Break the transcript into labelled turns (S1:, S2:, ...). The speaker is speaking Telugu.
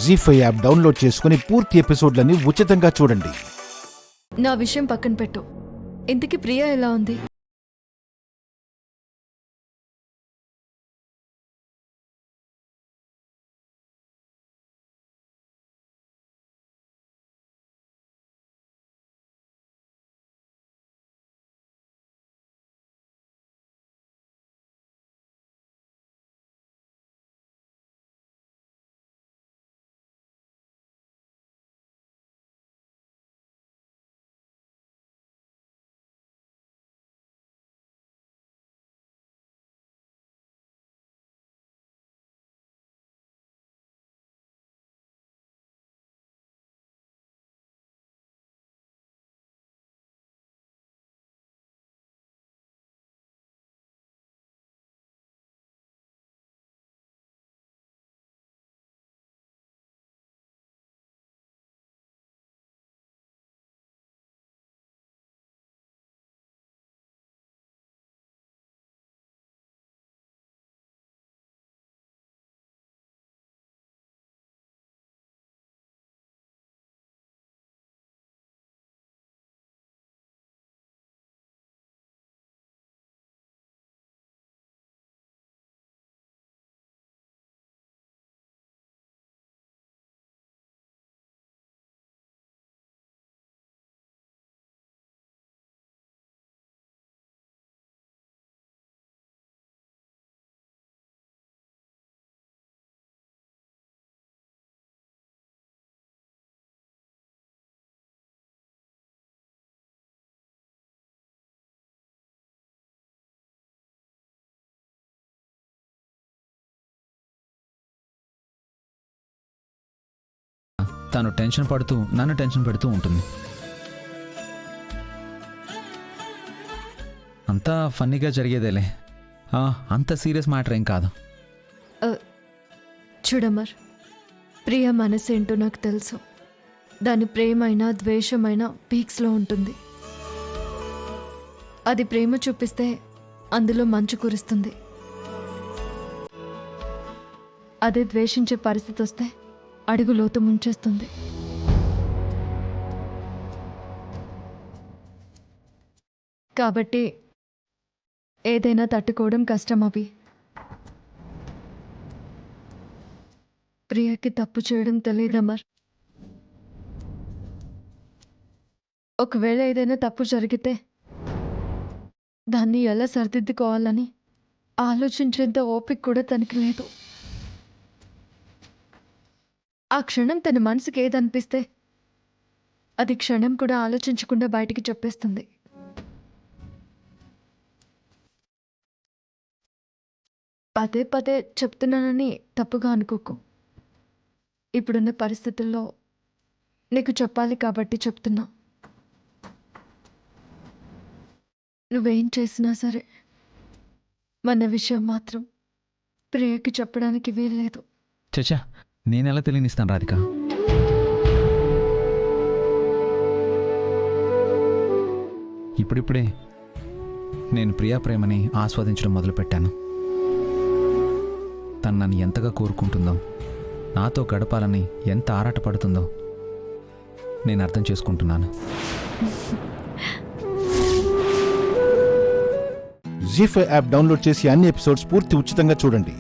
S1: జీ5 యాప్ డౌన్లోడ్ చేసుకుని పూర్తి ఎపిసోడ్లని ఉచితంగా చూడండి.
S2: నా విషయం పక్కన పెట్టు. ఇంతకీ ప్రియా ఎలా ఉంది?
S3: తను టెన్షన్ పడుతూ నన్ను టెన్షన్ పెడుతూ ఉంటుంది. అంతా ఫన్నీగా జరిగేదేలే, అంత సీరియస్ మ్యాటర్ ఏం కాదు.
S2: చూడమర్, ప్రియ మనసు ఏంటో నాకు తెలుసు. దాని ప్రేమైనా ద్వేషమైనా పీక్స్లో ఉంటుంది. అది ప్రేమ చూపిస్తే అందులో మంచు కురుస్తుంది. అదే ద్వేషించే పరిస్థితి వస్తే అడుగు లోతు ముంచేస్తుంది. కాబట్టి ఏదైనా తట్టుకోవడం కష్టం. అవి ప్రియకి తప్పు చేయడం తెలియదమ్మర్. ఒకవేళ ఏదైనా తప్పు జరిగితే దాన్ని ఎలా సరిదిద్దుకోవాలని ఆలోచించేంత ఓపిక కూడా తనకి లేదు. ఆ క్షణం తన మనసుకి ఏదనిపిస్తే అది క్షణం కూడా ఆలోచించకుండా బయటికి చెప్పేస్తుంది. పదే పదే చెప్తున్నానని తప్పుగా అనుకోకు. ఇప్పుడున్న పరిస్థితుల్లో నీకు చెప్పాలి కాబట్టి చెప్తున్నా. నువ్వేం చేసినా సరే మన విషయం మాత్రం ప్రియకి చెప్పడానికి వీల్లేదు.
S3: చచ్చా, నేనెలా తెలియనిస్తాను రాధిక? ఇప్పుడిప్పుడే నేను ప్రియా ప్రేమని ఆస్వాదించడం మొదలుపెట్టాను. తను నన్ను ఎంతగా కోరుకుంటుందో, నాతో గడపాలని ఎంత ఆరాటపడుతుందో నేను అర్థం చేసుకుంటున్నాను.
S1: జీ5 యాప్ డౌన్లోడ్ చేసి అన్ని ఎపిసోడ్స్ పూర్తి ఉచితంగా చూడండి.